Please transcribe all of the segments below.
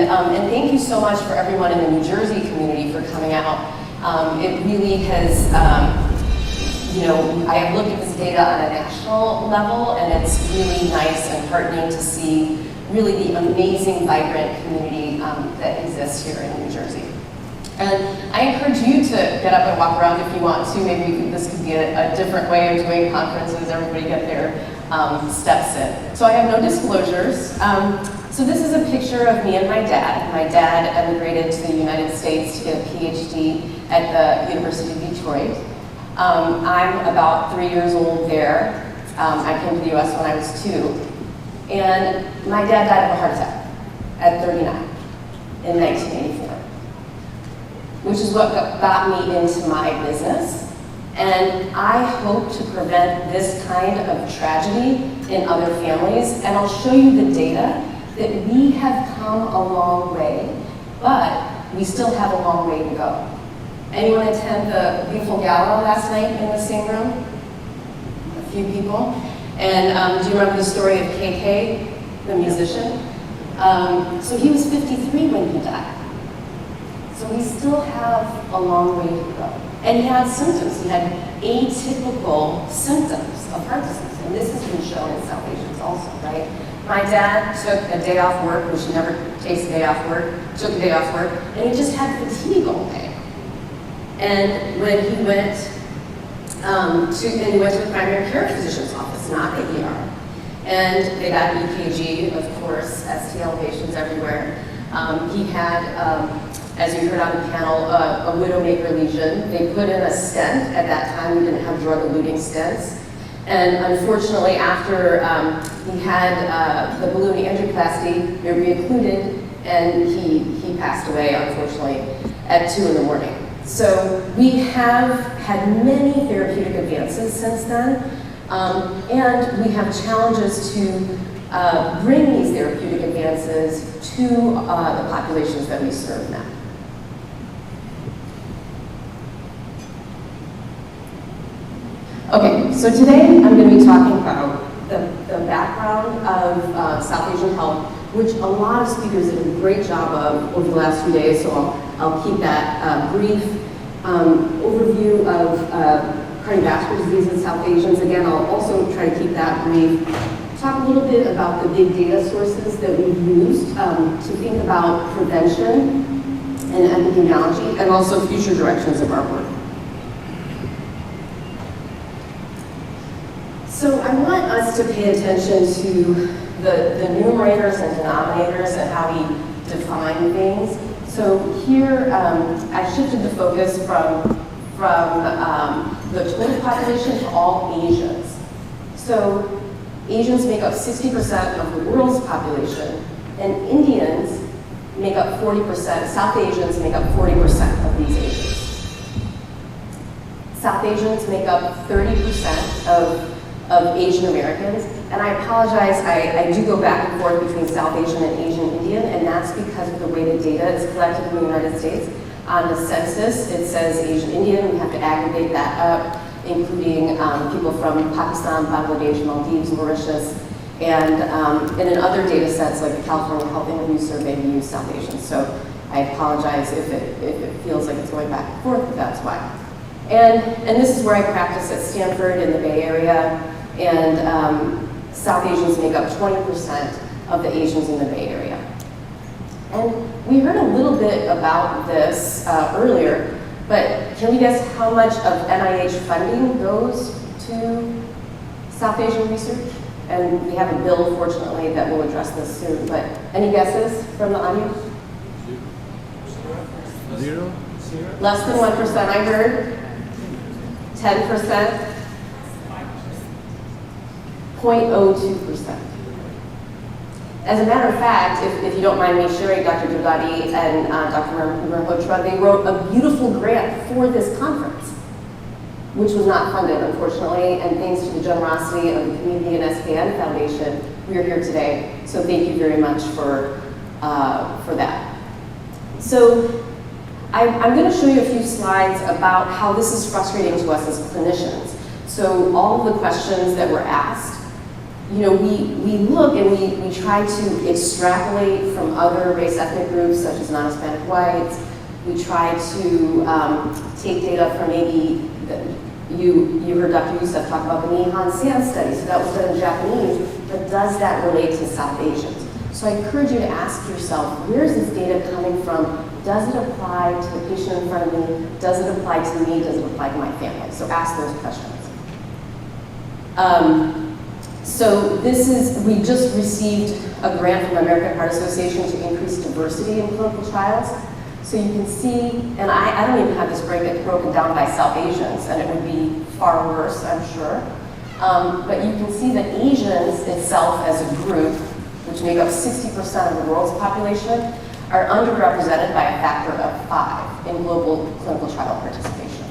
And thank you so much for everyone in the New Jersey community for coming out. It really has, I have looked at this data on a national level, and it's really nice and heartening to see really the amazing, vibrant community that exists here in New Jersey. And I encourage you to get up and walk around if you want to. Maybe this could be a different way of doing conferences. Everybody get their steps in. So I have no disclosures. So this is a picture of me and my dad. My dad emigrated to the United States to get a PhD at the University of Detroit. I'm about 3 years old there. I came to the US when I was 2. And my dad died of a heart attack at 39 in 1984, which is what got me into my business. And I hope to prevent this kind of tragedy in other families. And I'll show you the data that we have come a long way, but we still have a long way to go. Anyone attend the beautiful gala last night in the same room? A few people. And do you remember the story of KK, the musician? So he was 53 when he died. So we still have a long way to go. And he had symptoms. He had atypical symptoms of heart disease. And this has been shown in South Asians also, right? My dad took a day off work, which he never takes a day off work, took a day off work, and he just had fatigue all day. And when he went to the primary care physician's office, not the ER. And they got an EKG, of course, ST elevations everywhere. He had, as you heard on the panel, a widowmaker lesion. They put in a stent. At that time, we didn't have drug-eluting stents. And unfortunately, after he had the balloon angioplasty, they re-occluded, and he passed away, unfortunately, at 2 in the morning. So we have had many therapeutic advances since then, and we have challenges to bring these therapeutic advances to the populations that we serve now. Okay, so today I'm going to be talking about the background of South Asian health, which a lot of speakers did a great job of over the last few days, so I'll keep that brief. Overview of cardiovascular disease in South Asians. Again, I'll also try to keep that brief. Talk a little bit about the big data sources that we've used to think about prevention and epidemiology, and also future directions of our work. So I want us to pay attention to the numerators and denominators and how we define things. So here, I shifted the focus from the total population to all Asians. So Asians make up 60% of the world's population, and Indians make up 40%, South Asians make up 40% of these Asians. South Asians make up 30% of Asian Americans, and I apologize, I do go back and forth between South Asian and Asian Indian, and that's because of the way the data is collected in the United States. On the census, it says Asian Indian. We have to aggregate that up, including people from Pakistan, Bangladesh, Maldives, Mauritius, and in other data sets like the California Health Interview Survey, we use South Asians. So I apologize if it feels like it's going back and forth, but that's why. And this is where I practice at Stanford in the Bay Area, and South Asians make up 20% of the Asians in the Bay Area. And we heard a little bit about this earlier, but can we guess how much of NIH funding goes to South Asian research? And we have a bill, fortunately, that will address this soon, but any guesses from the audience? 0? Less than 1%, I heard. 10%. 0.02%. As a matter of fact, if you don't mind me sharing, Dr. Dugati and Dr. Malhotra, they wrote a beautiful grant for this conference, which was not funded, unfortunately, and thanks to the generosity of the Community and SKN Foundation, we are here today. So thank you very much for that. So I'm going to show you a few slides about how this is frustrating to us as clinicians. So all of the questions that were asked we look and we try to extrapolate from other race ethnic groups such as non-Hispanic whites. We try to take data from maybe, you heard Dr. Youssef talk about the Nihon San study, so that was done in Japanese, but does that relate to South Asians? So I encourage you to ask yourself, where is this data coming from? Does it apply to the patient in front of me? Does it apply to me? Does it apply to my family? So ask those questions. So we just received a grant from the American Heart Association to increase diversity in clinical trials. So you can see, and I don't even have this broken down by South Asians, and it would be far worse, I'm sure. But you can see that Asians itself as a group, which make up 60% of the world's population, are underrepresented by a factor of 5 in global clinical trial participation.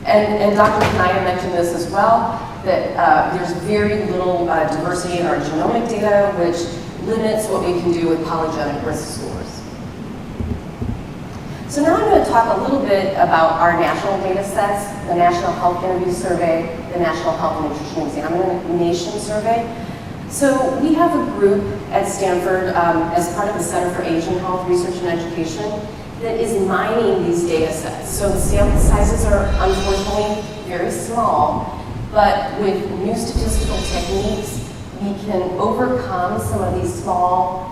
And Dr. Kanaya mentioned this as well, that there's very little diversity in our genomic data, which limits what we can do with polygenic risk scores. So now I'm going to talk a little bit about our national data sets, the National Health Interview Survey, the National Health and Nutrition Examination Survey. So we have a group at Stanford as part of the Center for Asian Health Research and Education that is mining these data sets. So the sample sizes are unfortunately very small, but with new statistical techniques, we can overcome some of these small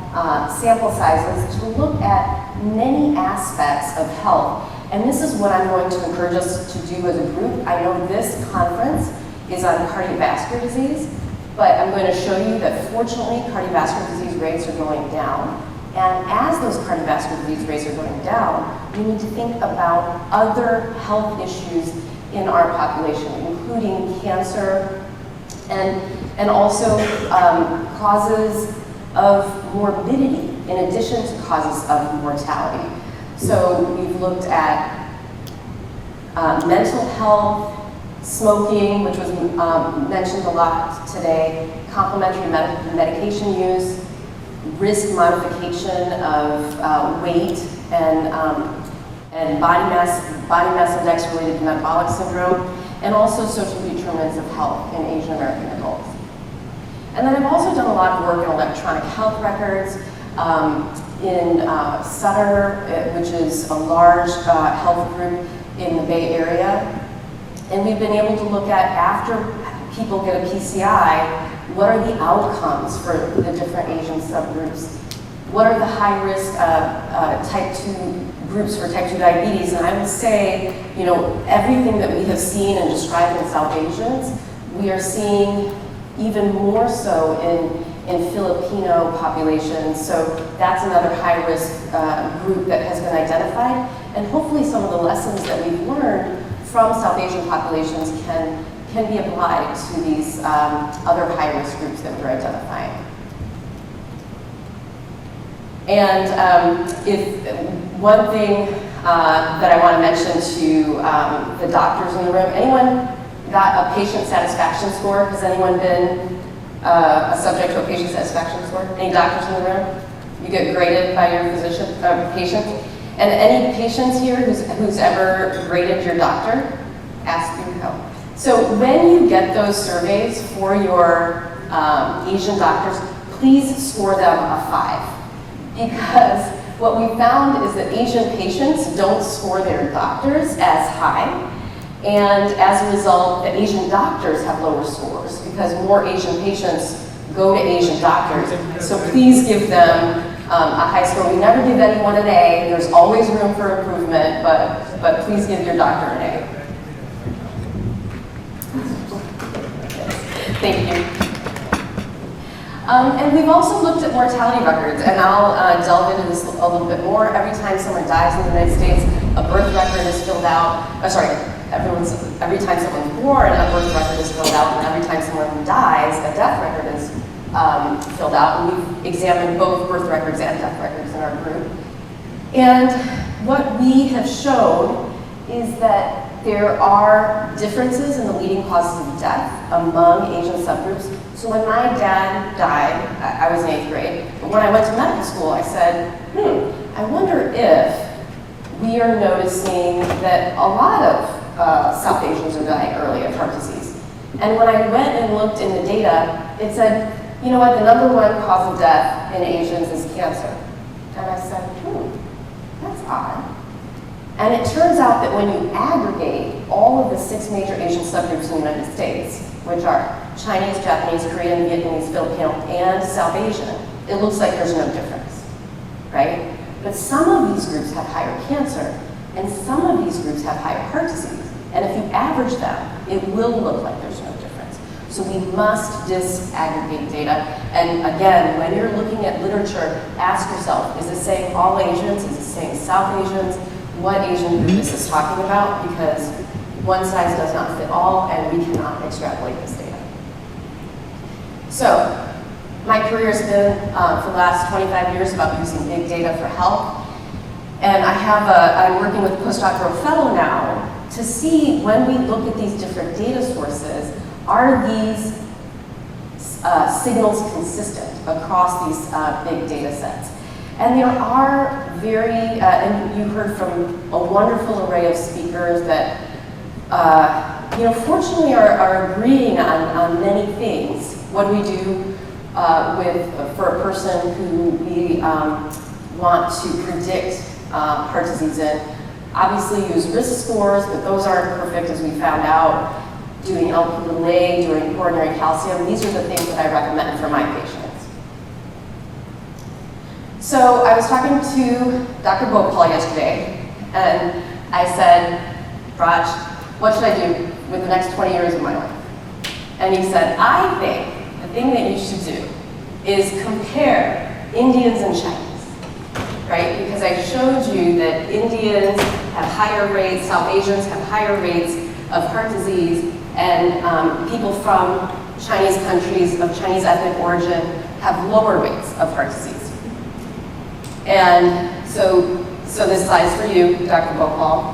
sample sizes to look at many aspects of health. And this is what I'm going to encourage us to do as a group. I know this conference is on cardiovascular disease, but I'm going to show you that fortunately cardiovascular disease rates are going down. And as those cardiovascular disease rates are going down, we need to think about other health issues in our population, including cancer and also causes of morbidity in addition to causes of mortality. So we've looked at mental health, smoking, which was mentioned a lot today, complementary medication use, risk modification of weight and body mass index related to metabolic syndrome, and also social determinants of health in Asian American adults. And then I've also done a lot of work in electronic health records in Sutter, which is a large health group in the Bay Area. And we've been able to look at, after people get a PCI, what are the outcomes for the different Asian subgroups? What are the high-risk type 2 groups for type 2 diabetes? And I would say, everything that we have seen and described in South Asians, we are seeing even more so in Filipino populations. So that's another high-risk group that has been identified. And hopefully some of the lessons that we've learned from South Asian populations can be applied to these other high-risk groups that we're identifying. And if one thing that I want to mention to the doctors in the room, anyone got a patient satisfaction score? Has anyone been a subject to a patient satisfaction score? Any doctors in the room? You get graded by your physician, patient? And any patients here who's ever graded your doctor? Ask you help. So when you get those surveys for your Asian doctors, please score them a 5. Because what we found is that Asian patients don't score their doctors as high. And as a result, the Asian doctors have lower scores because more Asian patients go to Asian doctors. So please give them a high score. We never give anyone an A. There's always room for improvement, but please give your doctor an A. Thank you. And we've also looked at mortality records, and I'll delve into this a little bit more. Every time someone dies in the United States, a birth record is filled out. Every time someone's born, a birth record is filled out, and every time someone dies, a death record is filled out. And we've examined both birth records and death records in our group. And what we have shown is that there are differences in the leading causes of death among Asian subgroups. So when my dad died, I was in 8th grade, but when I went to medical school, I said, I wonder if we are noticing that a lot of South Asians are dying early of heart disease. And when I went and looked in the data, it said, you know what, the #1 cause of death in Asians is cancer. And I said, that's odd. And it turns out that when you aggregate all of the 6 major Asian subgroups in the United States, which are Chinese, Japanese, Korean, Vietnamese, Filipino, and South Asian, it looks like there's no difference, right? But some of these groups have higher cancer, and some of these groups have higher heart disease. And if you average them, it will look like there's no difference. So we must disaggregate data. And again, when you're looking at literature, ask yourself, is it saying all Asians? Is it saying South Asians? What Asian group is this talking about? Because one size does not fit all, and we cannot extrapolate this data. So, my career has been, for the last 25 years, about using big data for health. And I'm working with a postdoctoral fellow now to see when we look at these different data sources, are these signals consistent across these big data sets? And there are and you heard from a wonderful array of speakers that, fortunately are agreeing on many things. What do we do for a person who we want to predict heart disease in? Obviously use risk scores, but those aren't perfect, as we found out. Doing Lp(a), doing coronary calcium, these are the things that I recommend for my patients. So I was talking to Dr. Bhopal yesterday, and I said, Raj, what should I do with the next 20 years of my life? And he said, I think the thing that you should do is compare Indians and Chinese, right? Because I showed you that Indians have higher rates, South Asians have higher rates of heart disease, and people from Chinese countries of Chinese ethnic origin have lower rates of heart disease. And so this slide's for you, Dr. Bhopal.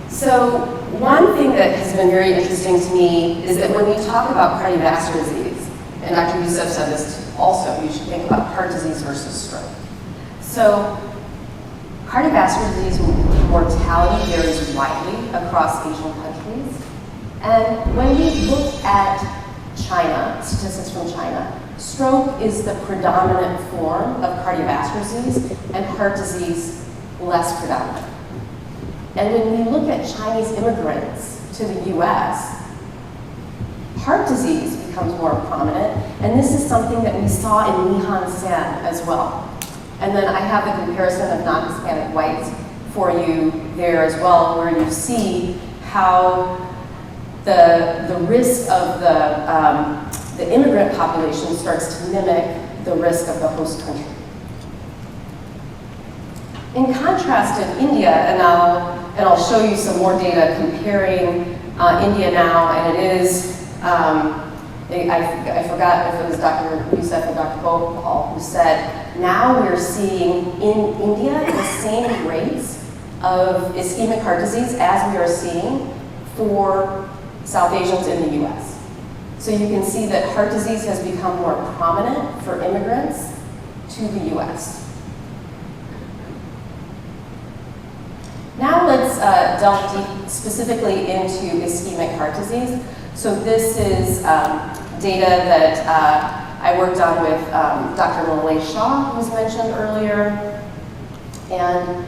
So one thing that has been very interesting to me is that when we talk about cardiovascular disease, and Dr. Youssef said this also, you should think about heart disease versus stroke. So cardiovascular disease mortality varies widely across Asian countries. And when we look at China, statistics from China, stroke is the predominant form of cardiovascular disease, and heart disease less predominant. And when we look at Chinese immigrants to the US, heart disease becomes more prominent, and this is something that we saw in Nihon San as well. And then I have the comparison of non-Hispanic whites for you there as well, where you see how the risk of the immigrant population starts to mimic the risk of the host country. In contrast, in India, and I'll show you some more data comparing India now, and it is, I forgot if it was Dr. Youssef or Dr. Bhopal who said, now we're seeing in India the same rates of ischemic heart disease as we are seeing for South Asians in the US. So you can see that heart disease has become more prominent for immigrants to the US. Now let's delve deep specifically into ischemic heart disease. So this is data that I worked on with Dr. Malay Shah, who was mentioned earlier. And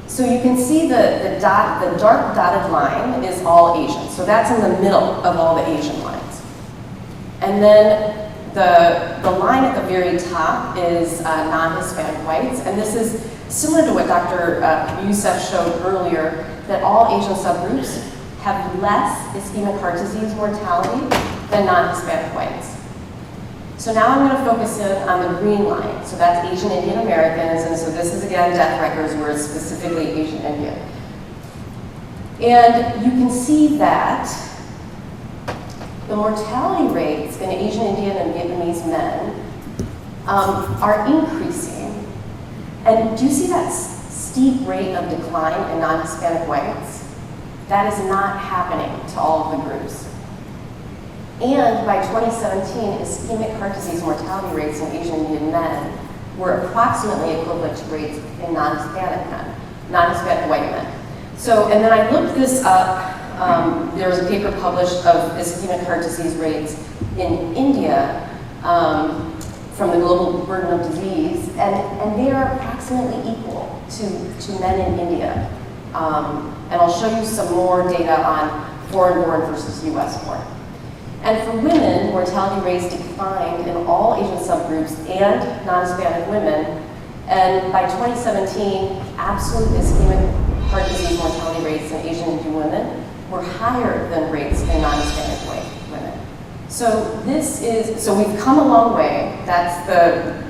so you can see the dark dotted line is all Asian. So that's in the middle of all the Asian lines. And then the line at the very top is non-Hispanic whites. And this is similar to what Dr. Youssef showed earlier, that all Asian subgroups have less ischemic heart disease mortality than non-Hispanic whites. So now I'm going to focus in on the green line. So that's Asian Indian Americans, and so this is again death records where it's specifically Asian Indian. And you can see that the mortality rates in Asian Indian and Vietnamese men are increasing. And do you see that steep rate of decline in non-Hispanic whites? That is not happening to all of the groups. And by 2017, ischemic heart disease mortality rates in Asian Indian men were approximately equivalent to rates in non-Hispanic men, non-Hispanic white men. So, and then I looked this up there was a paper published of ischemic heart disease rates in India from the Global Burden of Disease, and they are approximately equal to men in India. And I'll show you some more data on foreign-born versus US-born. And for women, mortality rates declined in all Asian subgroups and non-Hispanic women. And by 2017, absolute ischemic heart disease mortality rates in Asian Indian women were higher than rates in non-Hispanic white women. So we've come a long way. That's the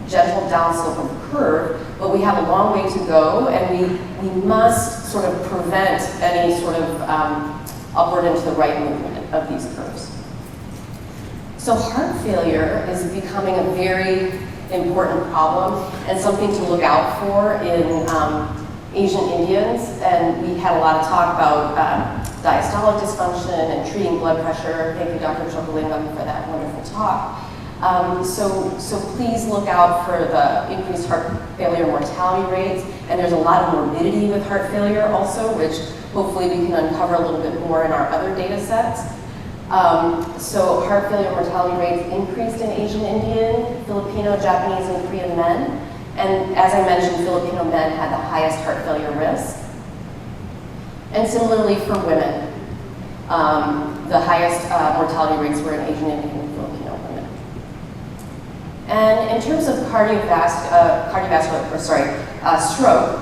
gentle downslope of the curve, but we have a long way to go, and we must sort of prevent any sort of upward and to the right movement of these curves. So heart failure is becoming a very important problem and something to look out for in Asian Indians. And we had a lot of talk about diastolic dysfunction and treating blood pressure. Thank you, Dr. Chokalingam, for that wonderful talk. So please look out for the increased heart failure mortality rates. And there's a lot of morbidity with heart failure also, which hopefully we can uncover a little bit more in our other data sets. So heart failure mortality rates increased in Asian Indian, Filipino, Japanese, and Korean men. And as I mentioned, Filipino men had the highest heart failure risk. And similarly for women, the highest mortality rates were in Asian Indian and Filipino women. And in terms of stroke,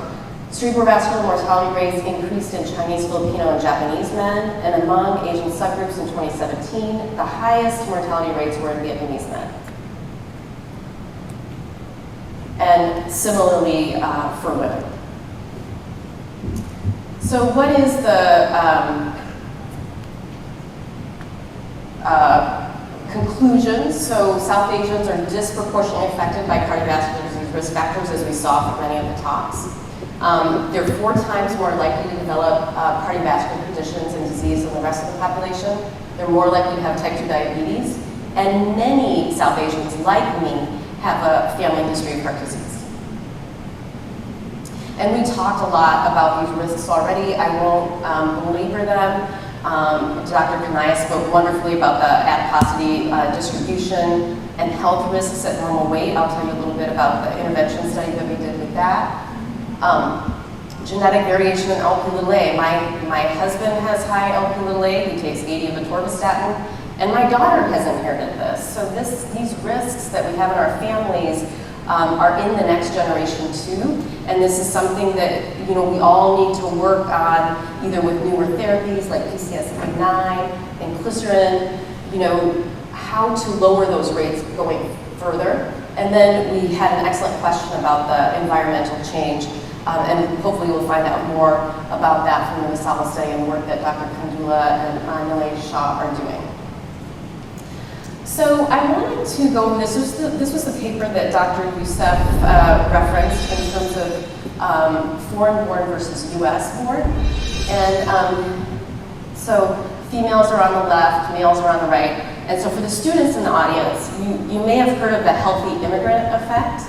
cerebrovascular mortality rates increased in Chinese, Filipino, and Japanese men, and among Asian subgroups in 2017, the highest mortality rates were in Vietnamese men. And similarly for women. So what is the conclusion? So South Asians are disproportionately affected by cardiovascular disease risk factors, as we saw from many of the talks. They're 4 times more likely to develop cardiovascular conditions and disease than the rest of the population. They're more likely to have type 2 diabetes. And many South Asians, like me, have a family history of heart disease. And we talked a lot about these risks already. I won't belabor them. Dr. Kanaya spoke wonderfully about the adiposity distribution and health risks at normal weight. I'll tell you a little bit about the intervention study that we did with that. Genetic variation in Lp(a). My husband has high Lp(a). He takes 80 of atorvastatin, and my daughter has inherited this. So these risks that we have in our families are in the next generation too, and this is something that we all need to work on, either with newer therapies like PCSK9 and glycerin, how to lower those rates going further. And then we had an excellent question about the environmental change. And hopefully we'll find out more about that from the Masala study and the work that Dr. Kandula and Nilay Shah are doing. So I wanted to go over this. This was the paper that Dr. Youssef referenced in terms of foreign-born versus US-born. And so females are on the left, males are on the right. And so for the students in the audience, you may have heard of the healthy immigrant effect.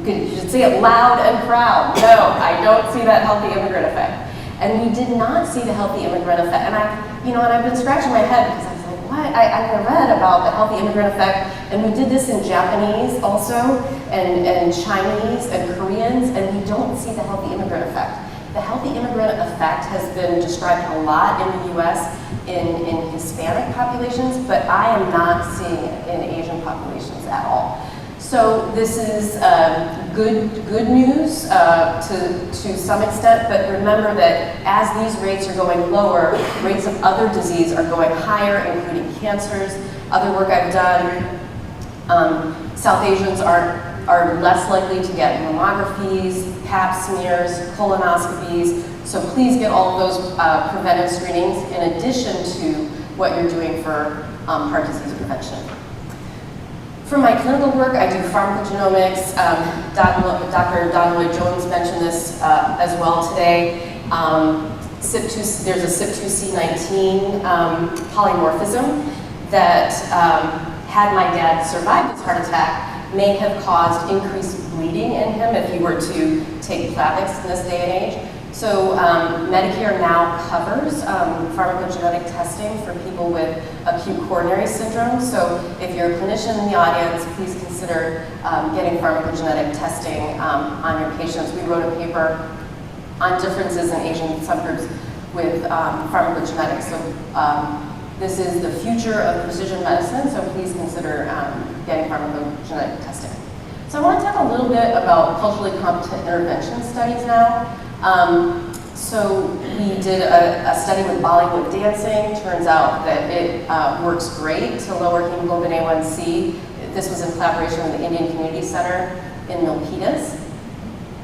You should say it loud and proud. No, I don't see that healthy immigrant effect. And we did not see the healthy immigrant effect. And I've been scratching my head because I was like, what? I read about the healthy immigrant effect, and we did this in Japanese also, and Chinese and Koreans, and we don't see the healthy immigrant effect. The healthy immigrant effect has been described a lot in the US in Hispanic populations, but I am not seeing it in Asian populations at all. So this is good news to some extent, but remember that as these rates are going lower, rates of other disease are going higher, including cancers. Other work I've done, South Asians are less likely to get mammographies, pap smears, colonoscopies, so please get all of those preventive screenings in addition to what you're doing for heart disease prevention. For my clinical work, I do pharmacogenomics. Dr. Don Lloyd-Jones mentioned this as well today. There's a CYP2C19 polymorphism that, had my dad survived his heart attack, may have caused increased bleeding in him if he were to take Plavix in this day and age. So Medicare now covers pharmacogenetic testing for people with acute coronary syndrome. So if you're a clinician in the audience, please consider getting pharmacogenetic testing on your patients. We wrote a paper on differences in Asian subgroups with pharmacogenetics. So this is the future of precision medicine, so please consider getting pharmacogenetic testing. So I want to talk a little bit about culturally competent intervention studies now. So we did a study with Bollywood dancing. Turns out that it works great to lower hemoglobin A1C. This was in collaboration with the Indian Community Center in Milpitas.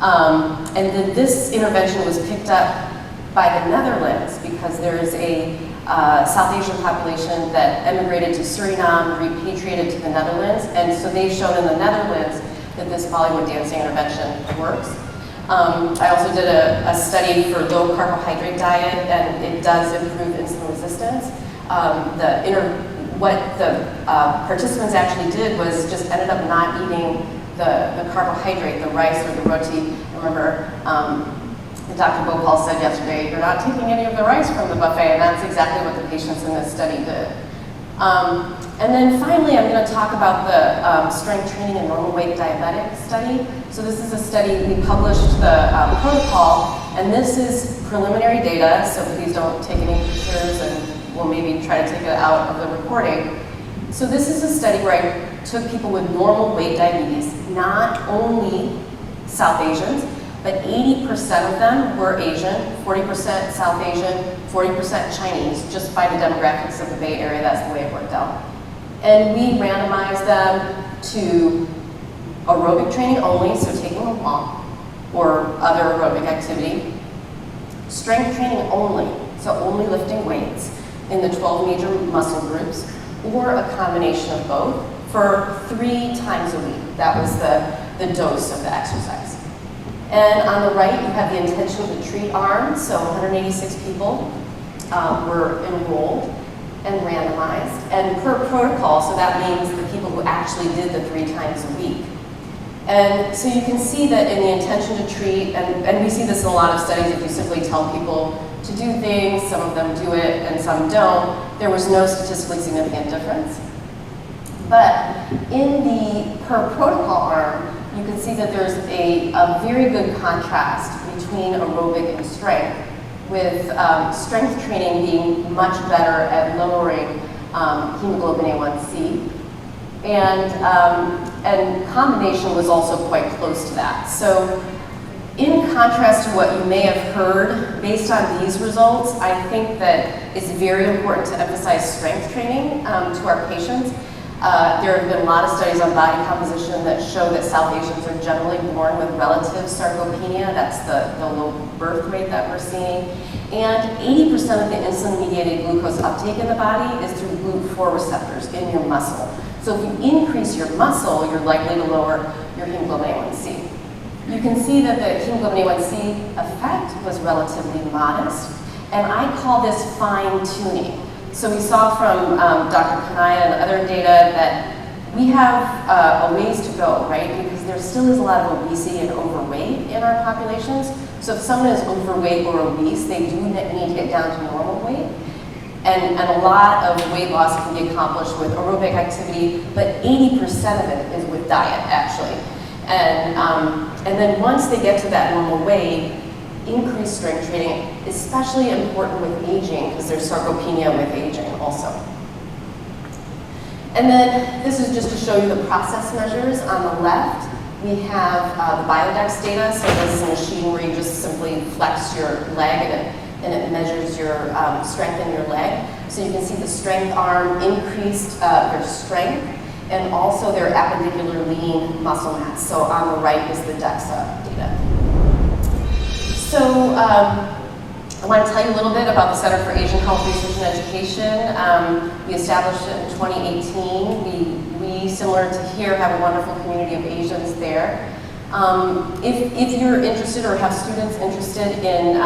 And then this intervention was picked up by the Netherlands because there is a South Asian population that emigrated to Suriname, repatriated to the Netherlands, and so they've shown in the Netherlands that this Bollywood dancing intervention works. I also did a study for low carbohydrate diet, and it does improve insulin resistance. What the participants actually did was just ended up not eating the carbohydrate, the rice or the roti. I remember Dr. Gopal said yesterday, you're not taking any of the rice from the buffet, and that's exactly what the patients in this study did. And then finally, I'm going to talk about the strength training in normal weight diabetic study. So this is a study, we published the protocol, and this is preliminary data, so please don't take any pictures, and we'll maybe try to take it out of the recording. So this is a study where I took people with normal weight diabetes, not only South Asians, but 80% of them were Asian, 40% South Asian, 40% Chinese, just by the demographics of the Bay Area. That's the way it worked out. And we randomized them to aerobic training only, so taking a walk or other aerobic activity, strength training only, so only lifting weights in the 12 major muscle groups, or a combination of both for 3 times a week. That was the dose of the exercise. And on the right, you have the intention to treat arm, so 186 people were enrolled and randomized, and per protocol, so that means the people who actually did the 3 times a week. And so you can see that in the intention to treat, and we see this in a lot of studies, if you simply tell people to do things, some of them do it and some don't, there was no statistically significant difference. But in the per protocol arm, you can see that there's a very good contrast between aerobic and strength, with strength training being much better at lowering hemoglobin A1C. And combination was also quite close to that. So in contrast to what you may have heard, based on these results, I think that it's very important to emphasize strength training to our patients. There have been a lot of studies on body composition that show that South Asians are generally born with relative sarcopenia. That's the low birth rate that we're seeing. And 80% of the insulin-mediated glucose uptake in the body is through GLUT4 receptors in your muscle. So if you increase your muscle, you're likely to lower your hemoglobin A1C. You can see that the hemoglobin A1C effect was relatively modest, and I call this fine-tuning. So we saw from Dr. Kanaya and other data that we have a ways to go, right? Because there still is a lot of obesity and overweight in our populations. So if someone is overweight or obese, they do need to get down to normal weight. And a lot of weight loss can be accomplished with aerobic activity, but 80% of it is with diet, actually. And then once they get to that normal weight, increased strength training, especially important with aging, because there's sarcopenia with aging also. And then this is just to show you the process measures. On the left, we have the Biodex data. So this is a machine where you just simply flex your leg and it measures your strength in your leg. So you can see the strength arm increased their strength and also their appendicular lean muscle mass. So on the right is the DEXA data. So I want to tell you a little bit about the Center for Asian Health Research and Education. We established it in 2018. We, similar to here, have a wonderful community of Asians there. If you're interested or have students interested in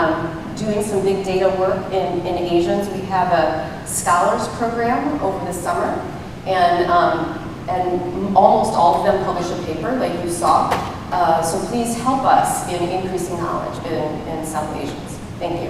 doing some big data work in Asians, we have a scholars program over the summer, and almost all of them publish a paper, like you saw. So please help us in increasing knowledge in South Asians. Thank you.